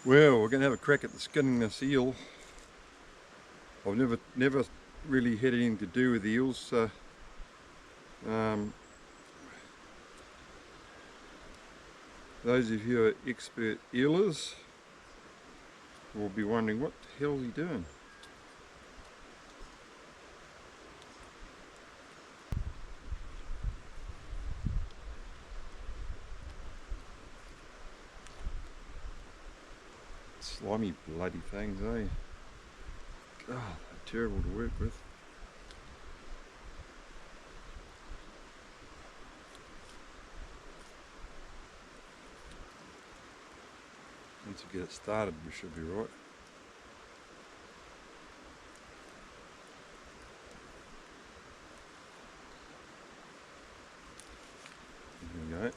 Well, we're going to have a crack at the skinning this eel. I've never really had anything to do with eels, so those of you who are expert eelers will be wondering, what the hell is he doing? Slimy bloody things, eh? God, they're terrible to work with. Once we get it started, we should be right. There we go.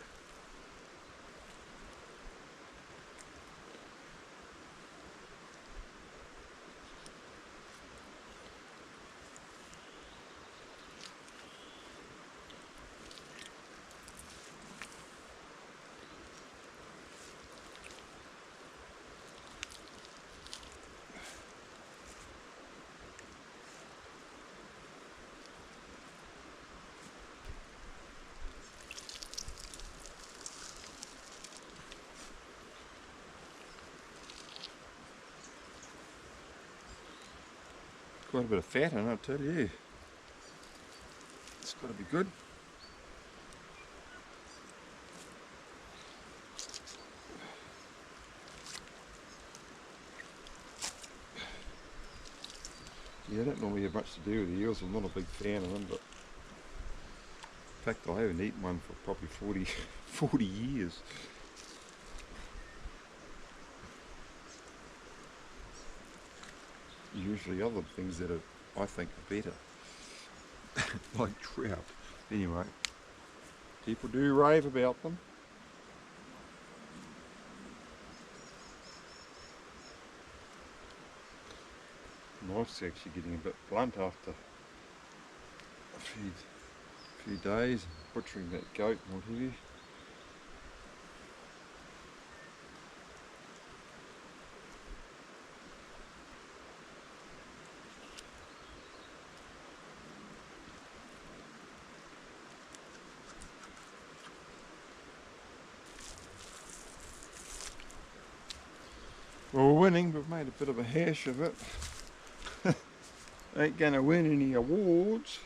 Quite a bit of fat in it, I tell you. It's got to be good. Yeah, I don't normally have much to do with the eels. I'm not a big fan of them, but in fact I haven't eaten one for probably 40 years. Usually other things that are, I think, are better, like trout. Anyway, people do rave about them. Knife's actually getting a bit blunt after a few days butchering that goat and what have you. Well, we're winning, we've made a bit of a hash of it. Ain't gonna win any awards.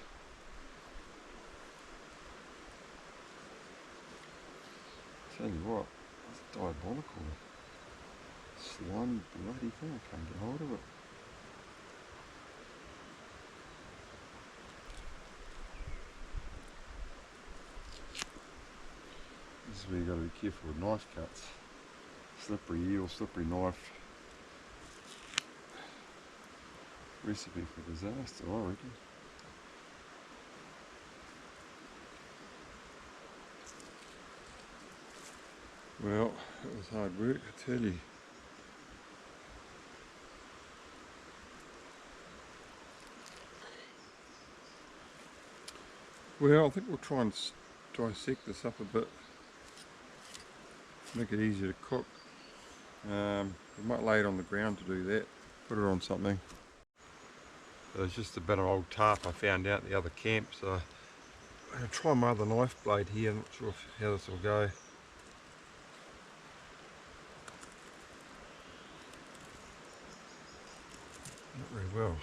Tell you what, that's diabolical. Slimy bloody thing, I can't get hold of it. This is where you got to be careful with knife cuts. Slippery eel, slippery knife. Recipe for disaster, I reckon. Well, it was hard work, I tell you. Well, I think we'll try and dissect this up a bit, make it easier to cook. We might lay it on the ground to do that, put it on something. There's just a bit of old tarp I found out at the other camp, so I'm going to try my other knife blade here. I'm not sure how this will go. Not very well.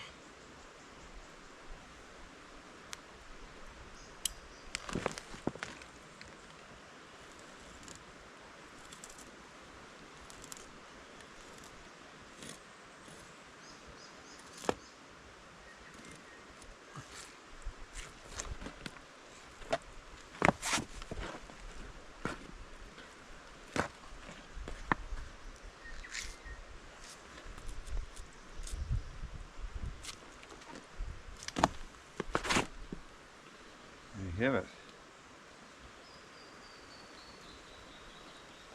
Have it.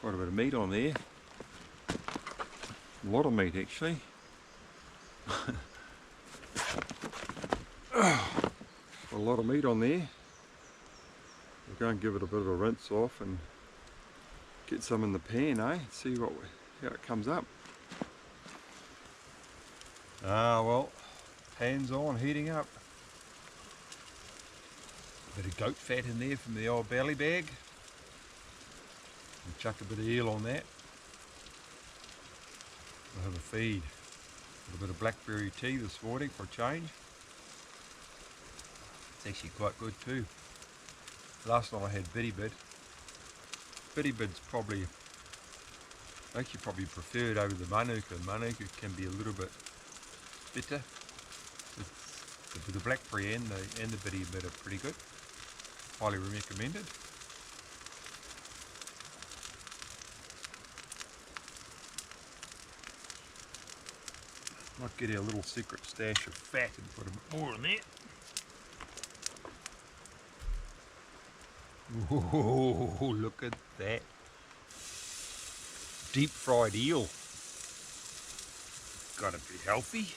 Quite a bit of meat on there. A lot of meat actually. A lot of meat on there. We'll go and give it a bit of a rinse off and get some in the pan, eh? See how it comes up. Well, pan's on, heating up. A bit of goat fat in there from the old belly bag. And chuck a bit of eel on that. I'll have a feed. A little bit of blackberry tea this morning for a change. It's actually quite good too. Last night I had bitty bid. Bitty bid's probably preferred over the manuka. Manuka can be a little bit bitter. The blackberry and the bitty bid are pretty good. Highly recommended. Might get our little secret stash of fat and put a bit more in there. Oh, look at that. Deep fried eel. Gotta be healthy.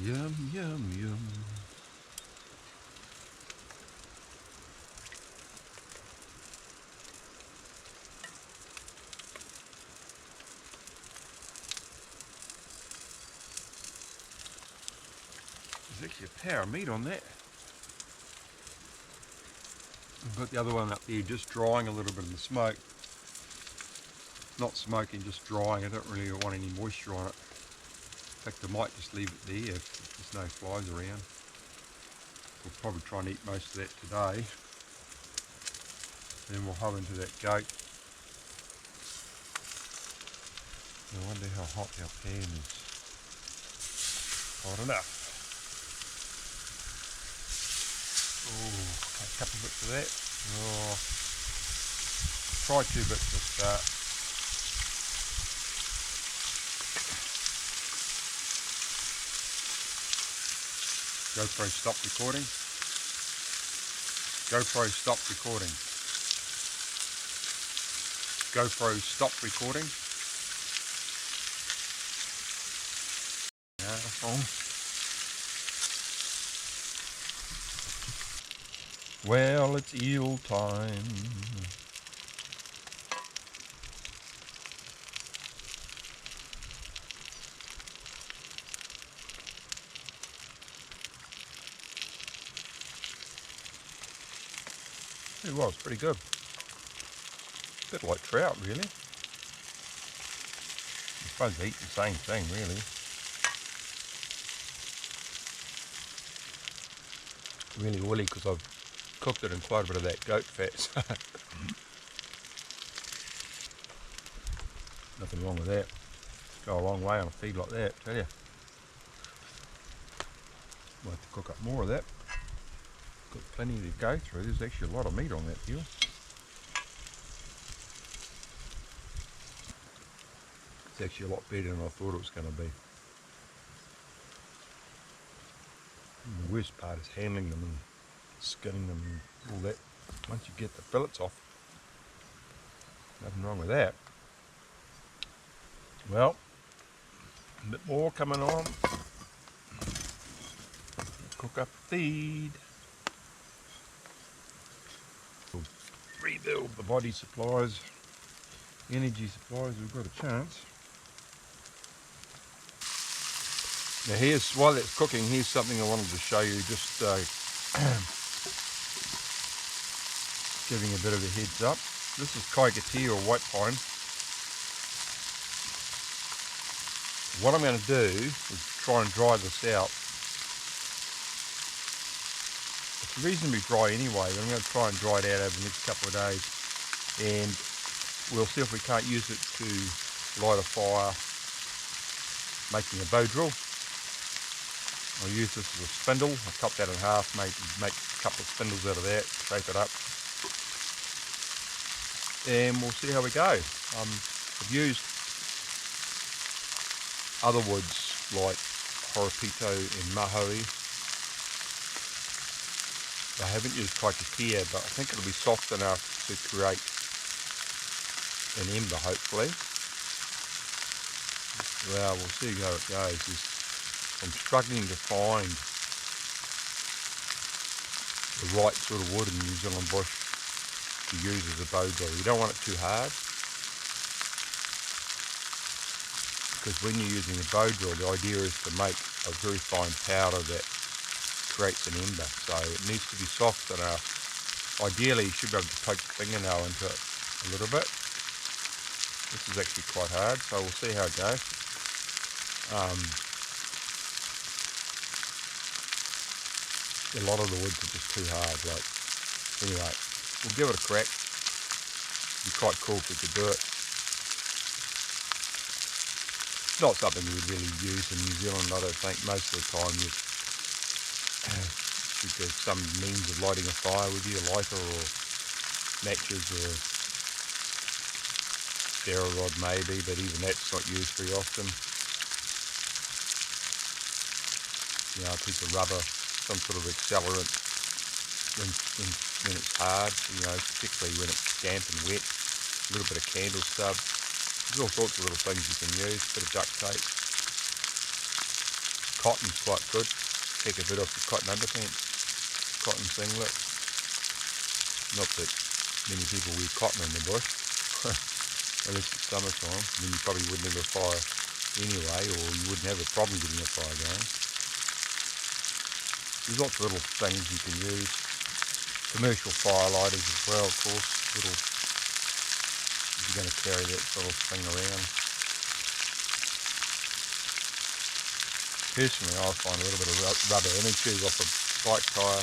Yum, yum, yum. There's actually a power of meat on that. I've got the other one up there just drying a little bit in the smoke. Not smoking, just drying. I don't really want any moisture on it. In fact, I might just leave it there if there's no flies around. We'll probably try and eat most of that today. Then we'll hop into that goat. I wonder how hot our pan is. Hot enough. Oh, a couple of bits of that. Oh, try 2 bits to start. GoPro stop recording. GoPro stop recording. GoPro stop recording. Well, it's eel time. It was pretty good. A bit like trout, really. I suppose they eat the same thing, really. Really oily because I've cooked it in quite a bit of that goat fat. So nothing wrong with that. Go a long way on a feed like that, I tell you. Might have to cook up more of that. Got plenty to go through. There's actually a lot of meat on that eel. It's actually a lot better than I thought it was going to be. And the worst part is handling them and skinning them and all that. Once you get the fillets off, nothing wrong with that. Well, a bit more coming on. Cook up feed. We'll rebuild the body supplies, energy supplies. We've got a chance. Now while that's cooking, here's something I wanted to show you, just giving a bit of a heads up. This is kaikati or white pine. What I'm going to do is try and dry this out. It's reasonably dry anyway, but I'm going to try and dry it out over the next couple of days, and we'll see if we can't use it to light a fire making a bow drill. I'll use this as a spindle. I'll cut that in half, make a couple of spindles out of that, shape it up, and we'll see how we go. I've used other woods like horipito and mahoe. I haven't used kaikati, but I think it'll be soft enough to create an ember, hopefully. Well, we'll see how it goes. I'm struggling to find the right sort of wood in the New Zealand bush. to use as a bow drill. You don't want it too hard, because when you're using a bow drill, the idea is to make a very fine powder that creates an ember. So it needs to be soft enough. Ideally, you should be able to poke the fingernail into it a little bit. This is actually quite hard, so we'll see how it goes. A lot of the woods are just too hard. Like, anyway, we'll give it a crack. It'd be quite cool if we could do it. It's not something you would really use in New Zealand, I don't think. Most of the time there's some means of lighting a fire with you, a lighter or matches or ferro rod maybe, but even that's not used very often. You know, a piece of rubber, some sort of accelerant when it's hard, you know, particularly when it's damp and wet. A little bit of candle stub. There's all sorts of little things you can use. A bit of duct tape. Cotton's quite good. Take a bit off your cotton underpants. Cotton singlet. Not that many people wear cotton in the bush. Unless it's summertime. Then you probably wouldn't have a fire anyway, or you wouldn't have a problem getting a fire going. There's lots of little things you can use. Commercial fire lighters as well, of course. Little, if you're going to carry that sort of thing around. Personally, I find a little bit of rubber inner tube off a bike tyre,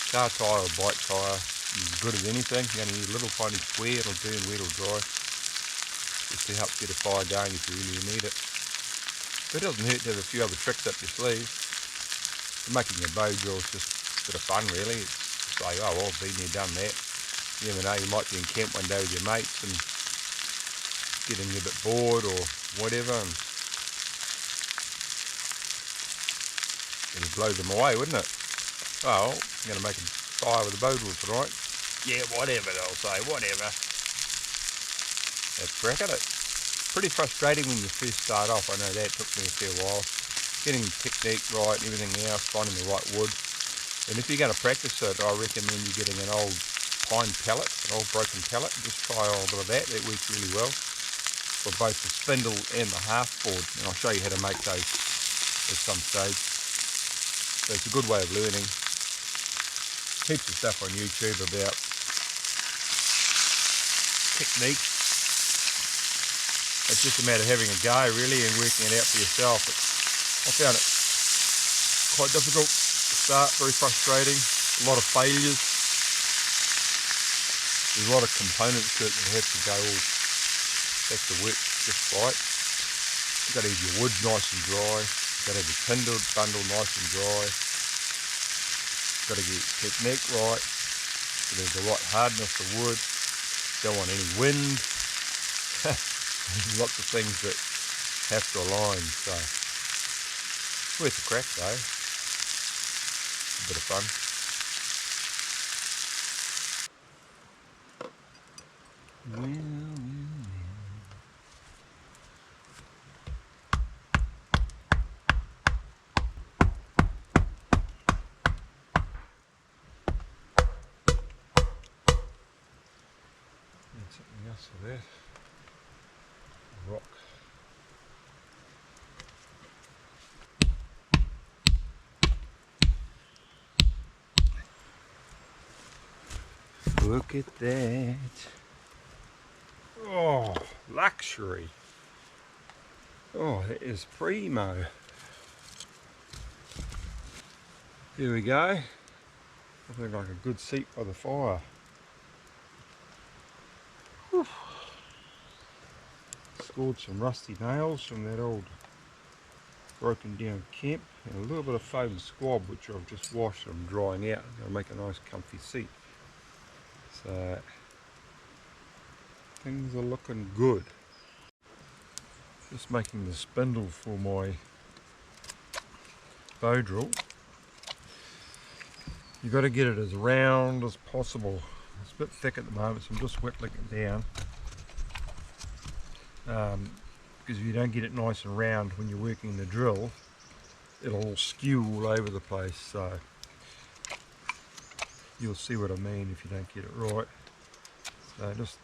car tyre or bike tyre is as good as anything. You only need a little tiny square, it'll burn wet or dry. Just to help get a fire going if you really need it. But it doesn't hurt to have a few other tricks up your sleeve. Making a bow drill is just a bit of fun really. It's just like, oh well, I've been there, done that. You never know, you might be in camp one day with your mates and getting a bit bored or whatever, and it'd blow them away, wouldn't it? Well, I'm going to make a fire with a bow drill tonight. Yeah, whatever, they'll say, whatever. Have a crack at it. Pretty frustrating when you first start off, I know that took me a fair while. Getting the technique right, everything else, finding the right wood. And if you're going to practice it, I recommend you getting an old pine pellet, an old broken pellet, and just try a little bit of that. That works really well for both the spindle and the half board. And I'll show you how to make those at some stage. So it's a good way of learning. Heaps of stuff on YouTube about technique. It's just a matter of having a go really and working it out for yourself. I found it quite difficult to start, very frustrating, a lot of failures. There's a lot of components to it that have to have to work just right. You've got to have your wood nice and dry, you've got to have your bundle nice and dry, you've got to get your technique right, so there's the right hardness of wood, don't want any wind. There's lots of things that have to align, so it's worth a crack though. A bit of fun. And something else for that. A rock. Look at that. Oh, luxury. Oh, that is primo. Here we go. Looking like a good seat by the fire. Whew. Scored some rusty nails from that old broken down camp, and a little bit of foam squab which I've just washed and I'm drying out. I'll make a nice comfy seat. So things are looking good. Just making the spindle for my bow drill. You've got to get it as round as possible. It's a bit thick at the moment, so I'm just whittling it down. Because if you don't get it nice and round when you're working the drill, it'll all skew all over the place. So you'll see what I mean if you don't get it right. So just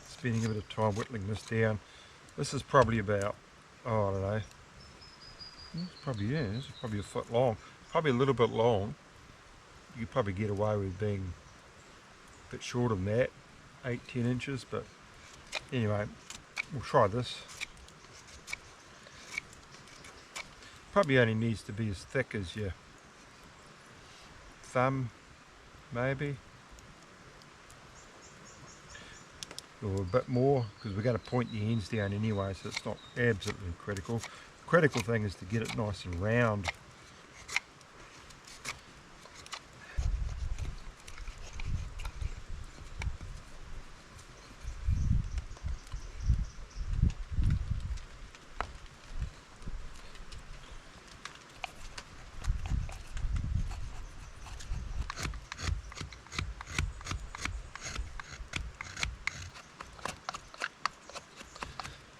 spending a bit of time whittling this down. This is probably about, oh, I don't know, this is probably a foot long, probably a little bit long. You could probably get away with being a bit shorter than that, 8-10 inches, but anyway, we'll try this. Probably only needs to be as thick as your thumb, maybe, or a bit more, because we're going to point the ends down anyway, so it's not absolutely critical. The critical thing is to get it nice and round.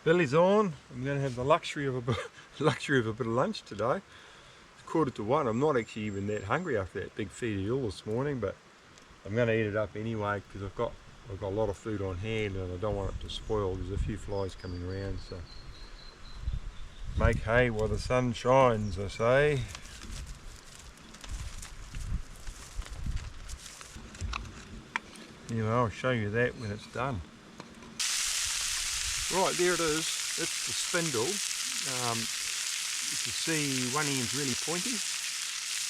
Belly's on. I'm going to have the luxury of a bit of lunch today. It's 1:45. I'm not actually even that hungry after that big feed of eel this morning, but I'm going to eat it up anyway because I've got a lot of food on hand and I don't want it to spoil. There's a few flies coming around, so make hay while the sun shines, I say. Anyway, I'll show you that when it's done. Right, there it is. It's the spindle. You can see one end's really pointy.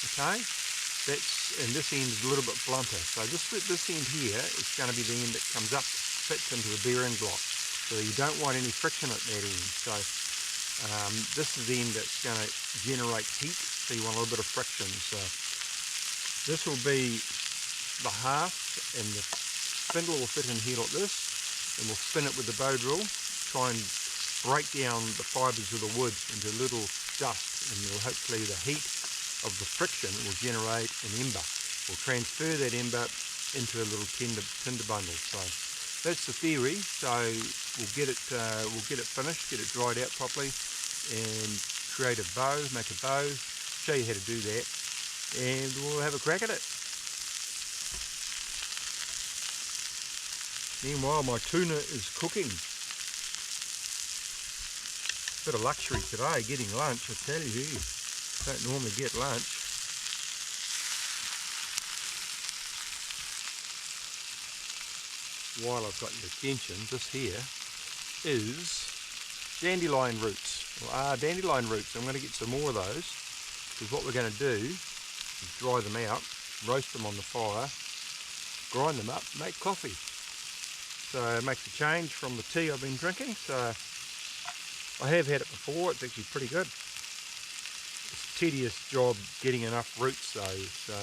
Okay, and this end is a little bit blunter. So this end here is going to be the end that comes up, fits into the bearing block. So you don't want any friction at that end. So this is the end that's going to generate heat. So you want a little bit of friction. So this will be the half, and the spindle will fit in here like this, and we'll spin it with the bow drill. Try and break down the fibres of the wood into little dust, and hopefully the heat of the friction will generate an ember. We'll transfer that ember into a little tinder bundle. So that's the theory. So we'll get it finished, get it dried out properly, and create a bow, make a bow, show you how to do that, and we'll have a crack at it. Meanwhile, my tuna is cooking. Bit of luxury today, getting lunch, I tell you. Don't normally get lunch. While I've got your attention, this here is dandelion roots. Well, dandelion roots. I'm going to get some more of those, because what we're going to do is dry them out, roast them on the fire, grind them up, make coffee. So it makes a change from the tea I've been drinking. So I have had it before, it's actually pretty good. It's a tedious job getting enough roots though, so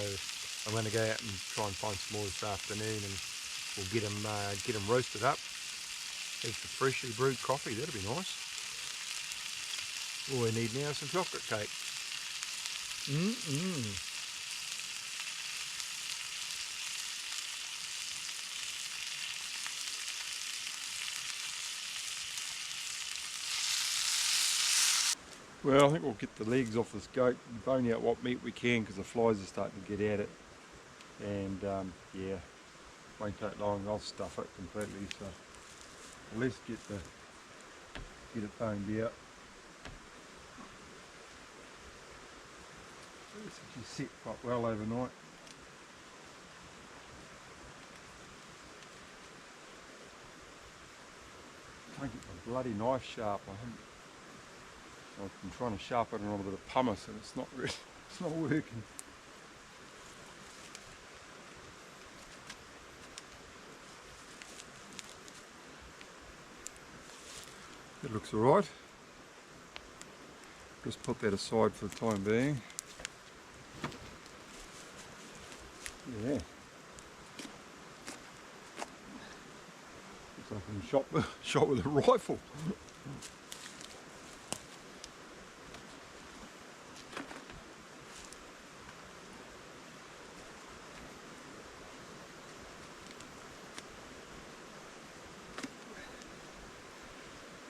I'm going to go out and try and find some more this afternoon, and we'll get them roasted up. Have the freshly brewed coffee, that'll be nice. All we need now is some chocolate cake. Well, I think we'll get the legs off this goat, bone out what meat we can, because the flies are starting to get at it. And yeah, won't take long. I'll stuff it completely. So at least get it boned out. It's actually set quite well overnight. Can't get my bloody knife sharp. I've been trying to sharpen it on a bit of pumice, and it's not working. It looks alright. Just put that aside for the time being. Yeah. Looks like I've been shot with a rifle.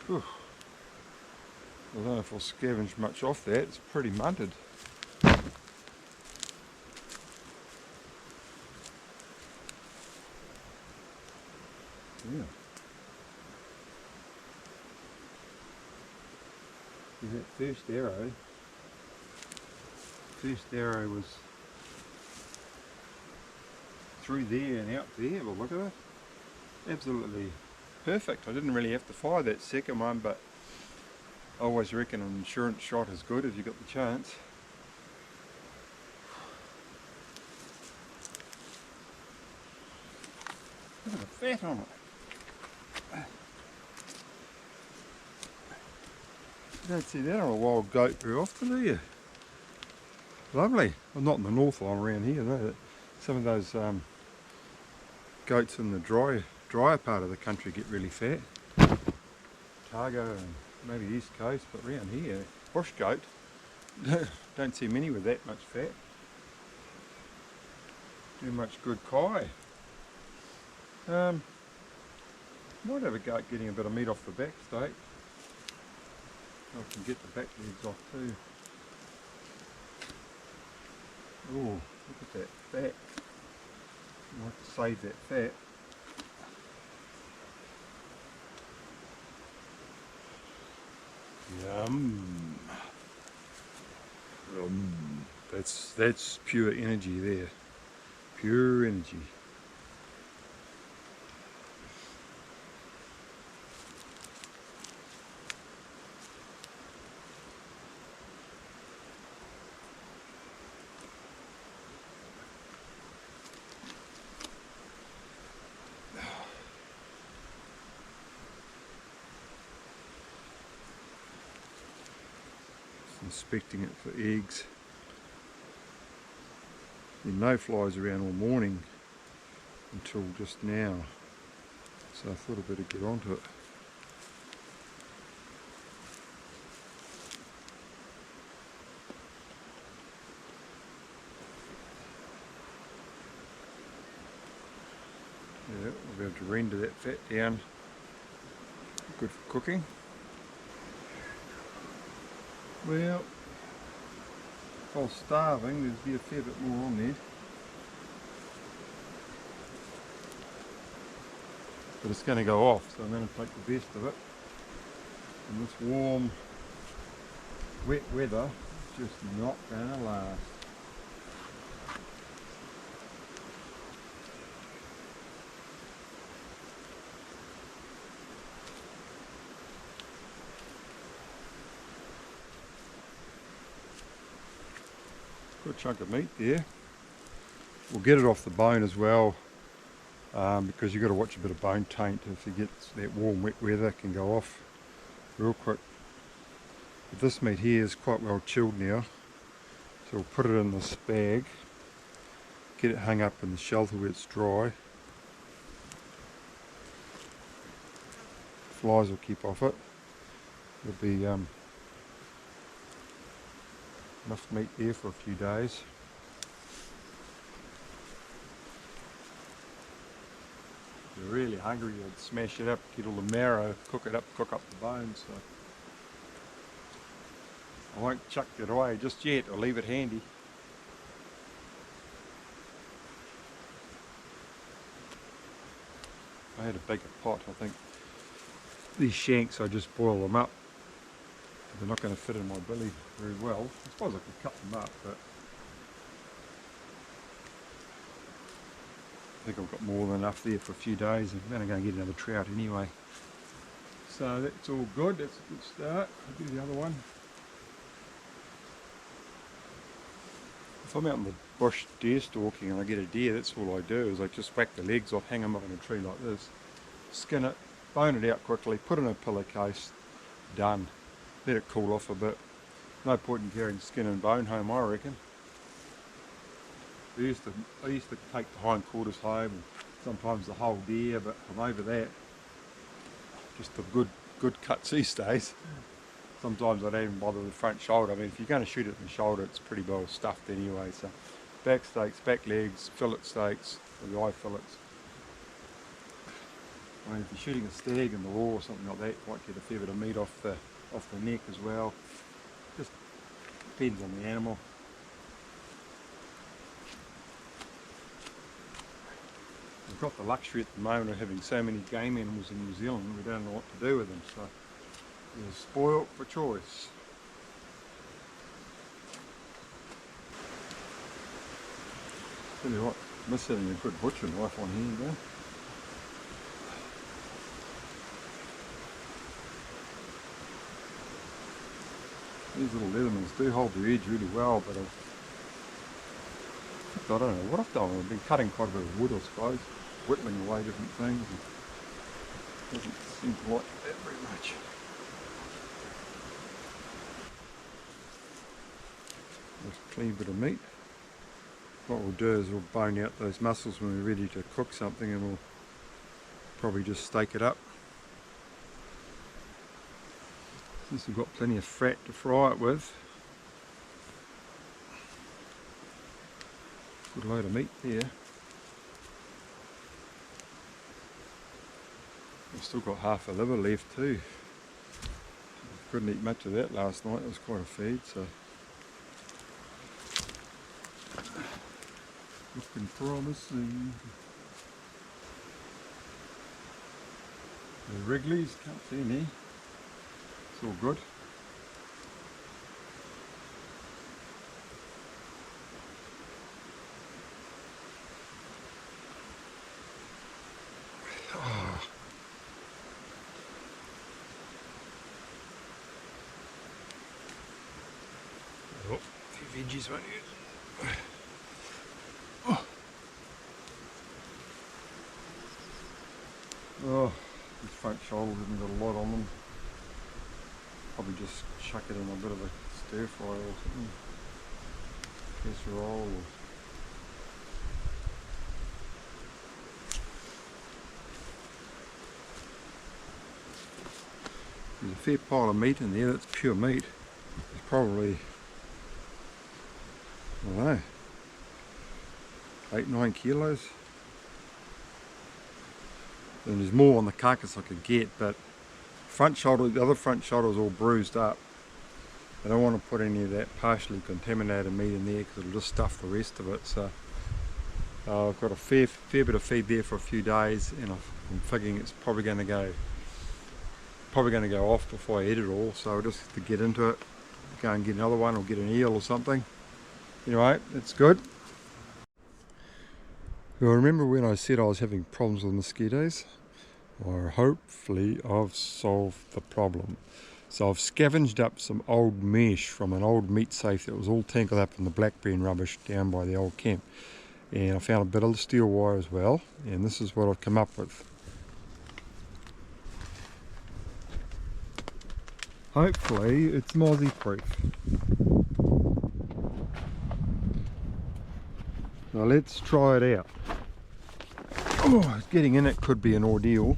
Whew. I don't know if I'll scavenge much off that, it's pretty munted. Yeah. See that first arrow was through there and out there. Well, look at it. Absolutely perfect. I didn't really have to fire that second one, but I always reckon an insurance shot is good if you got the chance. Look at the fat on it. You don't see that on a wild goat very often, do you? Lovely. Well, not in the north line around here, though. Some of those goats in the drier part of the country get really fat. Otago and maybe East Coast, but around here, bush goat, don't see many with that much fat. Too much good kai. Might have a goat getting a bit of meat off the back steak. I can get the back legs off too. Oh, look at that fat. I have to save that fat. Yum. That's pure energy there. Pure energy. Inspecting it for eggs. No flies around all morning until just now, so I thought I'd better get onto it. Yeah, we'll be able to render that fat down. Good for cooking. Well, if I was starving, there'd be a fair bit more on there. But it's going to go off, so I'm going to make the best of it. And this warm, wet weather is just not going to last. Good chunk of meat there. We'll get it off the bone as well, because you've got to watch a bit of bone taint. If you get that warm wet weather, it can go off real quick. But this meat here is quite well chilled now, so we'll put it in this bag, get it hung up in the shelter where it's dry. Flies will keep off it. There'll be enough meat there for a few days. If you're really hungry, you'd smash it up, get all the marrow, cook it up, cook up the bones. So I won't chuck it away just yet, I'll leave it handy. I had a bigger pot, I think. These shanks, I just boil them up. They're not going to fit in my billy very well. I suppose I could cut them up, but I think I've got more than enough there for a few days. I'm going to go and get another trout anyway. So that's all good, that's a good start. I'll do the other one. If I'm out in the bush deer stalking and I get a deer, that's all I do, is I just whack the legs off, hang them up in a tree like this, skin it, bone it out quickly, put it in a pillowcase, done. Let it cool off a bit. No point in carrying skin and bone home, I reckon. I used to take the hindquarters home, and sometimes the whole deer, but I'm over that. Just the good cuts these days. Sometimes I don't even bother with the front shoulder. I mean, if you're going to shoot it in the shoulder, it's pretty well stuffed anyway. So back steaks, back legs, fillet steaks, or the eye fillets. I mean, if you're shooting a stag in the raw or something like that, you might get a fair bit of meat off the neck as well. Just depends on the animal. we've got the luxury at the moment of having so many game animals in New Zealand, we don't know what to do with them, so we're spoilt for choice. Tell you what, miss having a good butcher knife on here, though. These little Leathermans do hold their edge really well, but I don't know what I've done. I've been cutting quite a bit of wood, I suppose, whittling away different things. It doesn't seem to like that very much. Just a clean bit of meat. What we'll do is we'll bone out those muscles when we're ready to cook something, and we'll probably just steak it up. Since we've got plenty of fat to fry it with. Good load of meat there. We've still got half a liver left too. Couldn't eat much of that last night, it was quite a feed, so. Looking promising. The Wrigley's, can't see any. It's all good. Oh, a few veggies won't you? Oh, these front shoulders haven't got a lot on them. Probably just chuck it in a bit of a stir fry or something. Casserole or... There's a fair pile of meat in there, that's pure meat. It's probably, I don't know, 8-9 kilos. And there's more on the carcass I could get, but front shoulder, the other front shoulder is all bruised up. I don't want to put any of that partially contaminated meat in there because it'll just stuff the rest of it. So I've got a fair bit of feed there for a few days, and I'm figuring it's probably going to go off before I eat it all. So I'll just have to get into it, go and get another one or get an eel or something. Anyway, it's good. Well, remember when I said I was having problems with mosquitoes? Well, hopefully I've solved the problem. So I've scavenged up some old mesh from an old meat safe that was all tangled up in the blackberry and rubbish down by the old camp. And I found a bit of steel wire as well, and this is what I've come up with. Hopefully it's mozzie proof. Now let's try it out. Oh, getting in it could be an ordeal.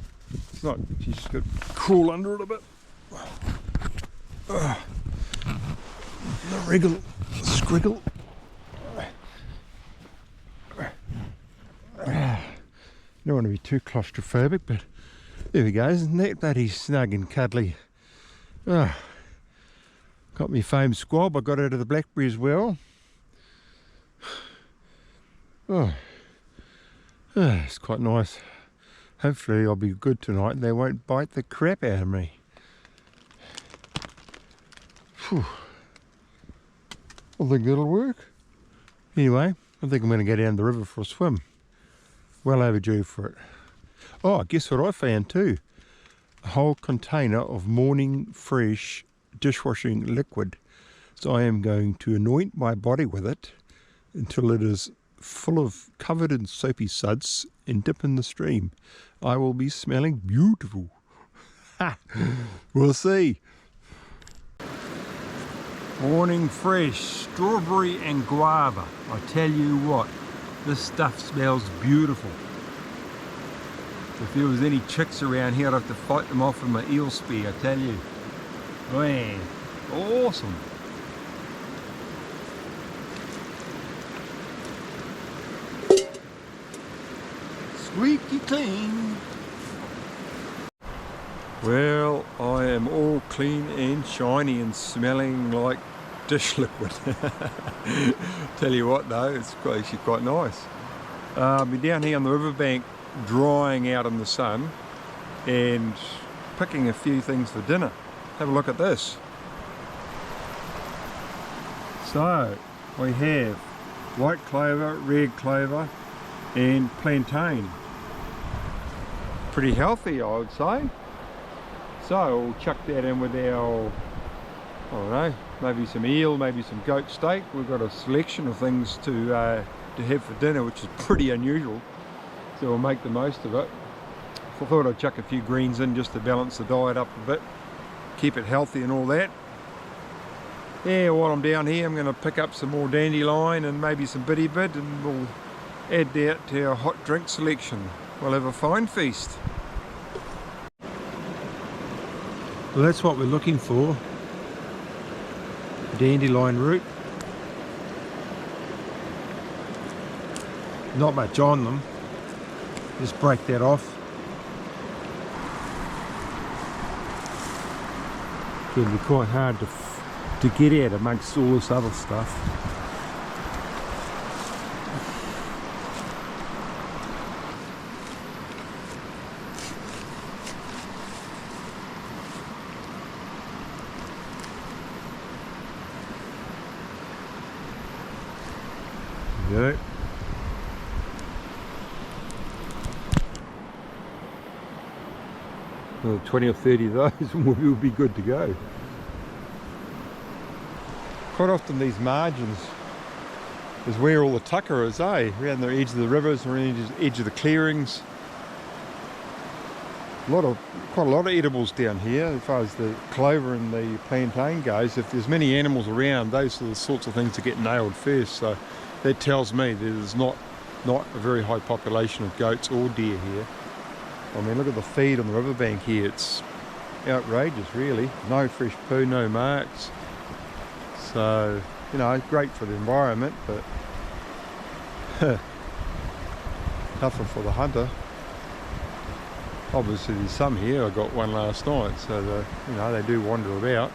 It's not, you just got to crawl under it a bit. The wriggle, scriggle. Don't want to be too claustrophobic, but there we go. Isn't that bloody snug and cuddly? Got me foam squab. I got out of the blackberry as well. It's quite nice. Hopefully I'll be good tonight and they won't bite the crap out of me. Whew. I think that'll work. Anyway, I think I'm going to go down the river for a swim. Well overdue for it. Oh, guess what I found too? A whole container of morning fresh dishwashing liquid. So I am going to anoint my body with it until it is covered in soapy suds and dip in the stream. I will be smelling beautiful. We'll see. Morning fresh strawberry and guava. I tell you what, this stuff smells beautiful. If there was any chicks around here, I'd have to fight them off with my eel spear, I tell you. Man, awesome. Squeaky clean. Well, I am all clean and shiny and smelling like dish liquid. Tell you what though, it's actually quite nice. I've been down here on the riverbank drying out in the sun and picking a few things for dinner. Have a look at this. So we have white clover, red clover and plantain. Pretty healthy, I would say. So we'll chuck that in with our, I don't know, maybe some eel, maybe some goat steak. We've got a selection of things to have for dinner, which is pretty unusual. So we'll make the most of it. I thought I'd chuck a few greens in just to balance the diet up a bit, keep it healthy and all that. Yeah, while I'm down here, I'm going to pick up some more dandelion and maybe some bitty bit, and we'll add that to our hot drink selection. We'll have a fine feast. Well, that's what we're looking for. Dandelion root. Not much on them. Just break that off. It can be quite hard to get at amongst all this other stuff. There you go. 20 or 30 of those and we'll be good to go. Quite often these margins is where all the tucker is, around the edge of the rivers, around the edge of the clearings. Quite a lot of edibles down here as far as the clover and the plantain goes. If there's many animals around, those are the sorts of things that get nailed first. So that tells me there's not a very high population of goats or deer here. I mean, look at the feed on the riverbank here. It's outrageous, really. No fresh poo, no marks. So, you know, great for the environment, but tougher for the hunter. Obviously, there's some here. I got one last night, so you know, they do wander about.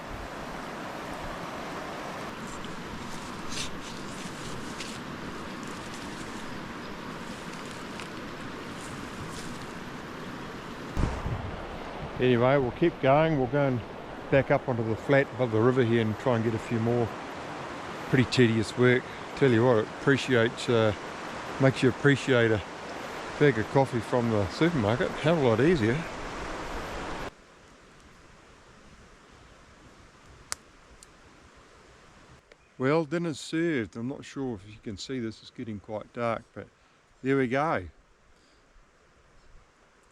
Anyway, we'll keep going. We'll go and back up onto the flat above the river here and try and get a few more. Pretty tedious work. Tell you what, it makes you appreciate a bag of coffee from the supermarket. Hell of a lot easier. Well, dinner's served. I'm not sure if you can see this, it's getting quite dark, but there we go.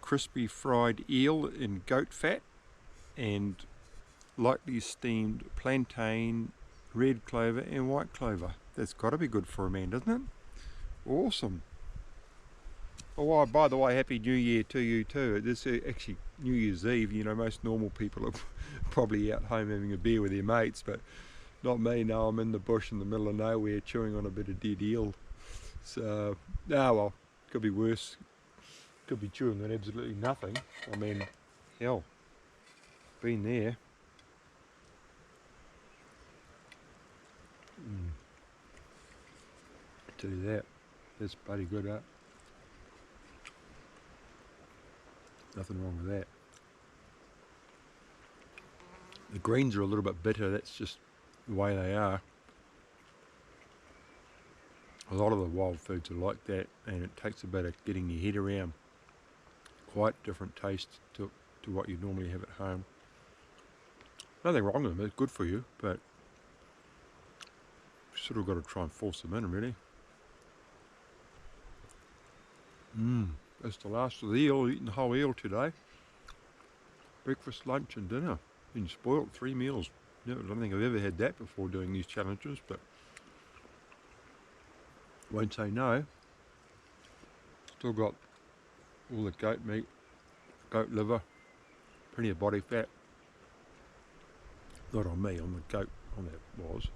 Crispy fried eel in goat fat and lightly steamed plantain, red clover and white clover. That's got to be good for a man, doesn't it? Awesome. Oh, by the way, Happy New Year to you too. This is actually New Year's Eve. You know, most normal people are probably out home having a beer with their mates, but not me. No, I'm in the bush in the middle of nowhere chewing on a bit of dead eel. So, well, could be worse. Could be chewing on absolutely nothing. I mean, hell, been there. Tell you that, that's bloody good, huh? Nothing wrong with that. The greens are a little bit bitter, that's just the way they are. A lot of the wild foods are like that, and it takes a bit of getting your head around. Quite different taste to what you normally have at home. Nothing wrong with them, it's good for you, but you sort of got to try and force them in, really. That's the last of the eel, eating the whole eel today. Breakfast, lunch and dinner. Been spoilt, 3 meals. I don't think I've ever had that before doing these challenges, but won't say no. Still got all the goat meat, goat liver, plenty of body fat. Not on me, on the goat, on that was.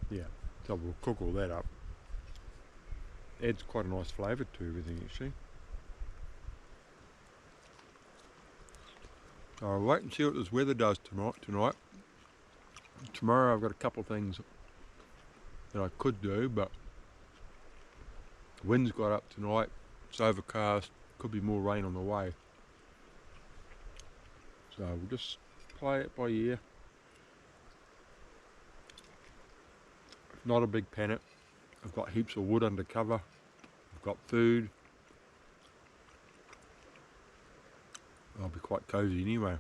Yeah, so we'll cook all that up. Adds quite a nice flavour to everything actually. I'll wait and see what this weather does tonight. Tomorrow I've got a couple of things that I could do, but the wind's got up tonight, it's overcast, Could be more rain on the way. So we'll just play it by ear. Not a big panic. I've got heaps of wood under cover. I've got food. I'll be quite cozy anyway.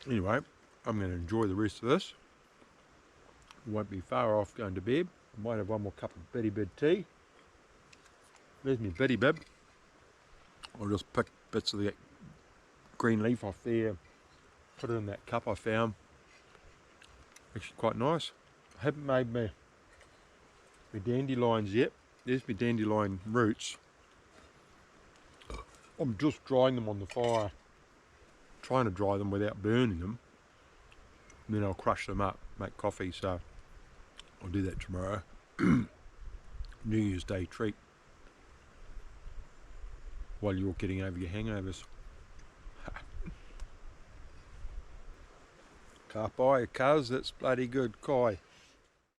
Anyway, I'm going to enjoy the rest of this. Won't be far off going to bed. I might have one more cup of bitty bib tea. There's my bitty bib. I'll just pick bits of that green leaf off there, put it in that cup I found. Actually quite nice. I haven't made my dandelions yet. There's my dandelion roots. I'm just drying them on the fire. Trying to dry them without burning them. And then I'll crush them up, make coffee, so I'll do that tomorrow. New Year's Day treat. While you're getting over your hangovers. Carpi, cuz, that's bloody good, Kai.